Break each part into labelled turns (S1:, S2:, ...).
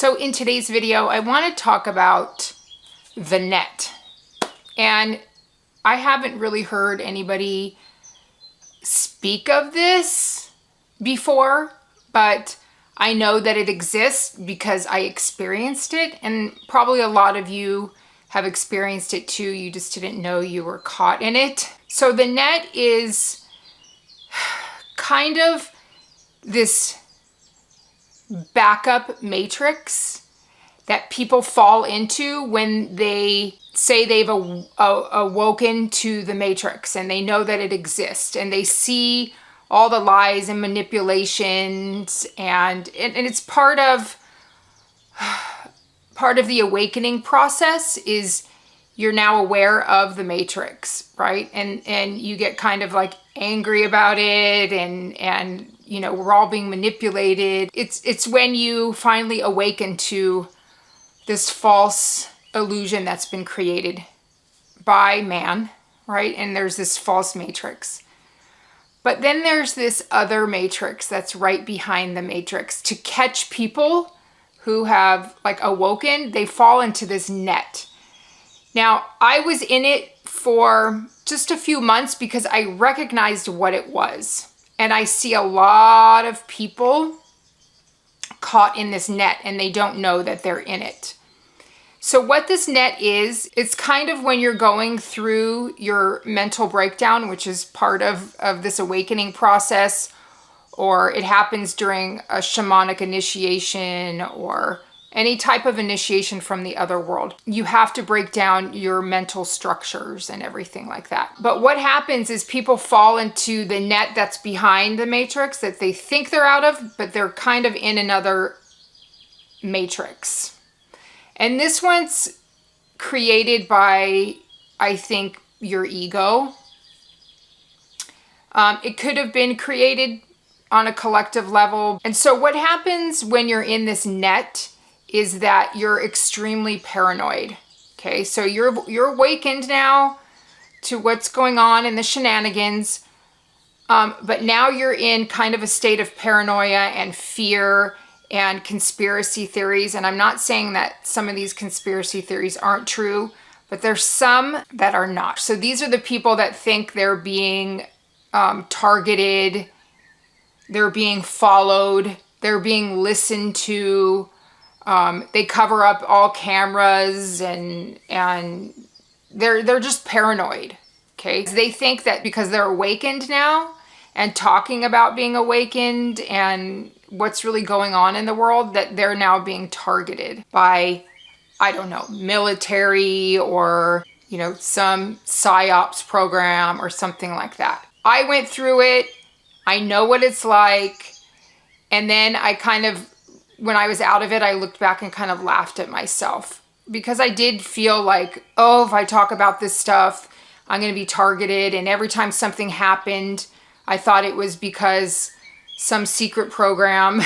S1: So in today's video, I want to talk about the net. And I haven't really heard anybody speak of this before, but I know that it exists because I experienced it, and probably a lot of you have experienced it too. You just didn't know you were caught in it. So the net is kind of this backup matrix that people fall into when they say they've awoken to the matrix and they know that it exists and they see all the lies and manipulations and it's part of the awakening process is you're now aware of the matrix, right? And you get kind of like angry about it and you know, we're all being manipulated. It's when you finally awaken to this false illusion that's been created by man, right? And there's this false matrix. But then there's this other matrix that's right behind the matrix. To catch people who have like awoken, they fall into this net. Now, I was in it for just a few months because I recognized what it was. And I see a lot of people caught in this net and they don't know that they're in it. So what this net is, it's kind of when you're going through your mental breakdown, which is part of this awakening process, or it happens during a shamanic initiation or any type of initiation from the other world. You have to break down your mental structures and everything like that. But what happens is people fall into the net that's behind the matrix that they think they're out of, but they're kind of in another matrix. And this one's created by, I think, your ego. It could have been created on a collective level. And so what happens when you're in this net is that you're extremely paranoid. Okay, so you're awakened now to what's going on in the shenanigans, but now you're in kind of a state of paranoia and fear and conspiracy theories. And I'm not saying that some of these conspiracy theories aren't true, but there's some that are not. So these are the people that think they're being targeted, they're being followed, they're being listened to. They cover up all cameras and they're just paranoid. Okay, they think that because they're awakened now and talking about being awakened and what's really going on in the world, that they're now being targeted by, I don't know, military or, you know, some psyops program or something like that. I went through it. I know what it's like. And then I kind of, when I was out of it, I looked back and kind of laughed at myself because I did feel like, oh, if I talk about this stuff, I'm going to be targeted. And every time something happened, I thought it was because some secret program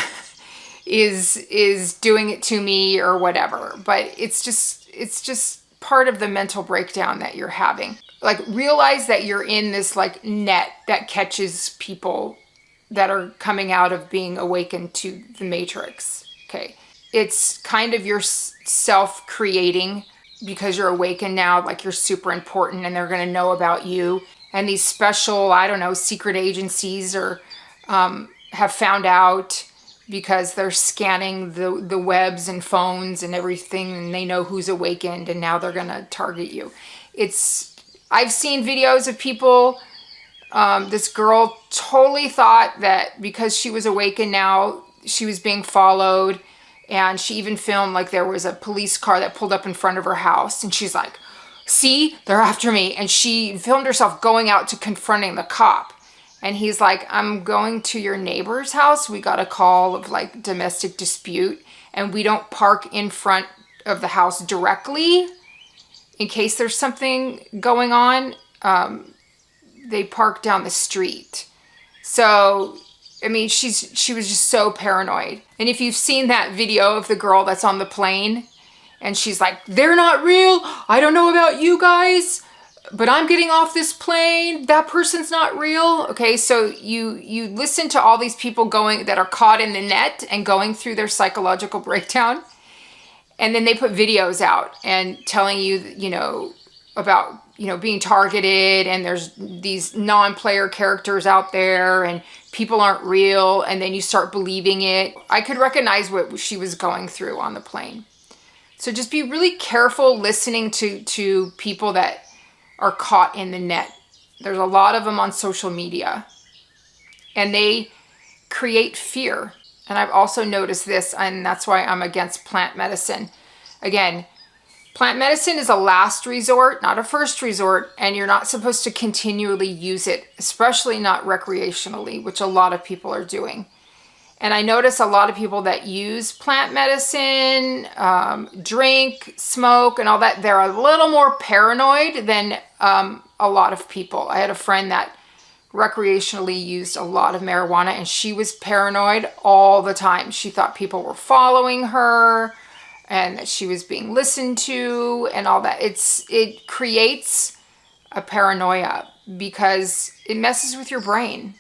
S1: is doing it to me or whatever. But it's just part of the mental breakdown that you're having. Like, realize that you're in this like net that catches people that are coming out of being awakened to the matrix. Okay, it's kind of your self-creating because you're awakened now, like you're super important and they're going to know about you. And these special, I don't know, secret agencies or have found out because they're scanning the webs and phones and everything, and they know who's awakened, and now they're going to target you. I've seen videos of people, this girl totally thought that because she was awakened now, she was being followed, and she even filmed like there was a police car that pulled up in front of her house, and she's like, see, they're after me. And she filmed herself going out to confronting the cop. And he's like, I'm going to your neighbor's house. We got a call of like domestic dispute, and we don't park in front of the house directly in case there's something going on. They park down the street. So, I mean, she was just so paranoid. And if you've seen that video of the girl that's on the plane and she's like, they're not real. I don't know about you guys, but I'm getting off this plane. That person's not real. Okay, so you listen to all these people that are caught in the net and going through their psychological breakdown. And then they put videos out and telling you, about, being targeted, and there's these non-player characters out there and people aren't real. And then you start believing it. I could recognize what she was going through on the plane. So just be really careful listening to people that are caught in the net. There's a lot of them on social media, and they create fear. And I've also noticed this, and that's why I'm against plant medicine. Again, plant medicine is a last resort, not a first resort, and you're not supposed to continually use it, especially not recreationally, which a lot of people are doing. And I notice a lot of people that use plant medicine, drink, smoke, and all that, they're a little more paranoid than a lot of people. I had a friend that recreationally used a lot of marijuana, and she was paranoid all the time. She thought people were following her and that she was being listened to and all that. It creates a paranoia because it messes with your brain.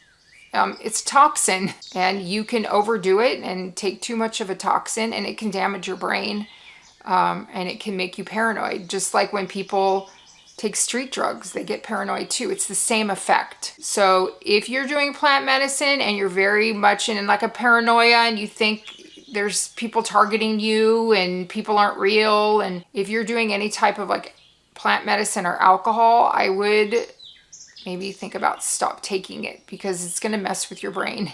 S1: It's toxin, and you can overdo it and take too much of a toxin, and it can damage your brain, and it can make you paranoid. Just like when people take street drugs, they get paranoid too. It's the same effect. So if you're doing plant medicine and you're very much in like a paranoia and you think there's people targeting you and people aren't real, and if you're doing any type of like plant medicine or alcohol, I would maybe think about stop taking it, because it's going to mess with your brain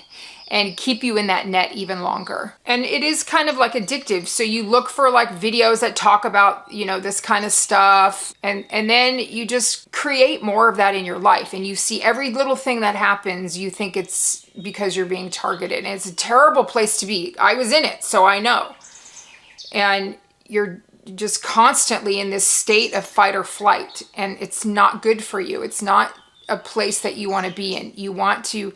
S1: and keep you in that net even longer. And it is kind of like addictive. So you look for like videos that talk about, this kind of stuff. And then you just create more of that in your life. And you see every little thing that happens, you think it's because you're being targeted. And it's a terrible place to be. I was in it, so I know. And you're just constantly in this state of fight or flight. And it's not good for you. It's not a place that you want to be in. You want to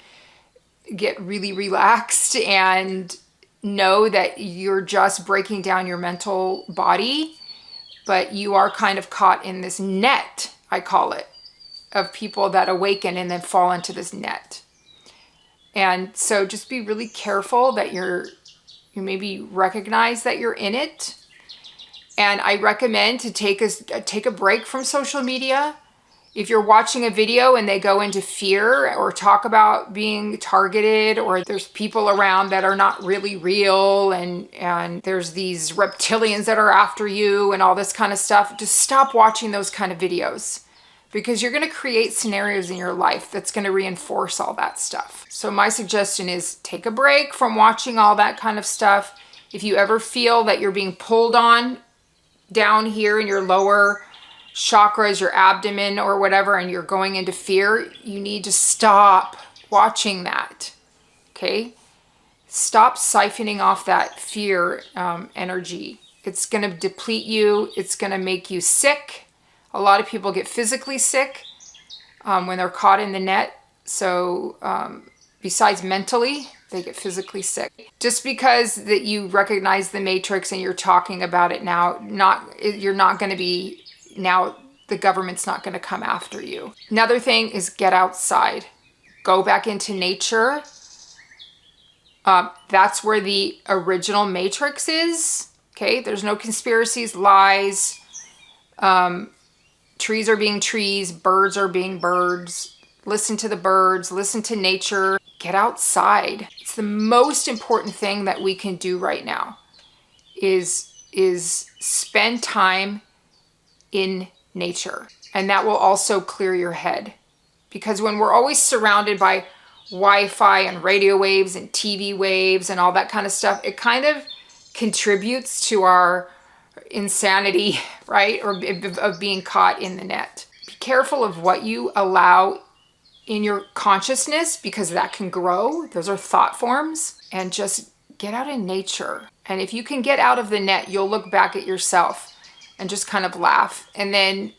S1: get really relaxed and know that you're just breaking down your mental body, but you are kind of caught in this net, I call it, of people that awaken and then fall into this net. And so just be really careful that you maybe recognize that you're in it. And I recommend to take a break from social media. If you're watching a video and they go into fear or talk about being targeted, or there's people around that are not really real, and there's these reptilians that are after you and all this kind of stuff, just stop watching those kind of videos, because you're going to create scenarios in your life that's going to reinforce all that stuff. So my suggestion is take a break from watching all that kind of stuff. If you ever feel that you're being pulled on down here in your lower chakras, your abdomen or whatever, and you're going into fear, you need to stop watching that. Okay? Stop siphoning off that fear energy. It's going to deplete you. It's going to make you sick. A lot of people get physically sick when they're caught in the net. So besides mentally, they get physically sick. Just because that you recognize the matrix and you're talking about it now, you're not going to be. Now the government's not going to come after you. Another thing is get outside. Go back into nature. That's where the original matrix is. Okay, there's no conspiracies, lies. Trees are being trees. Birds are being birds. Listen to the birds. Listen to nature. Get outside. It's the most important thing that we can do right now is spend time in nature. And that will also clear your head. Because when we're always surrounded by Wi-Fi and radio waves and TV waves and all that kind of stuff, it kind of contributes to our insanity, right? Or of being caught in the net. Be careful of what you allow in your consciousness, because that can grow. Those are thought forms. And just get out in nature. And if you can get out of the net, you'll look back at yourself and just kind of laugh. And then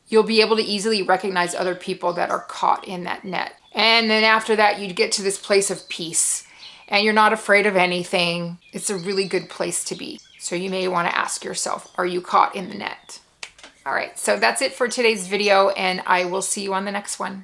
S1: you'll be able to easily recognize other people that are caught in that net. And then after that, you get to this place of peace and you're not afraid of anything. It's a really good place to be. So you may want to ask yourself, are you caught in the net? All right, so that's it for today's video, and I will see you on the next one.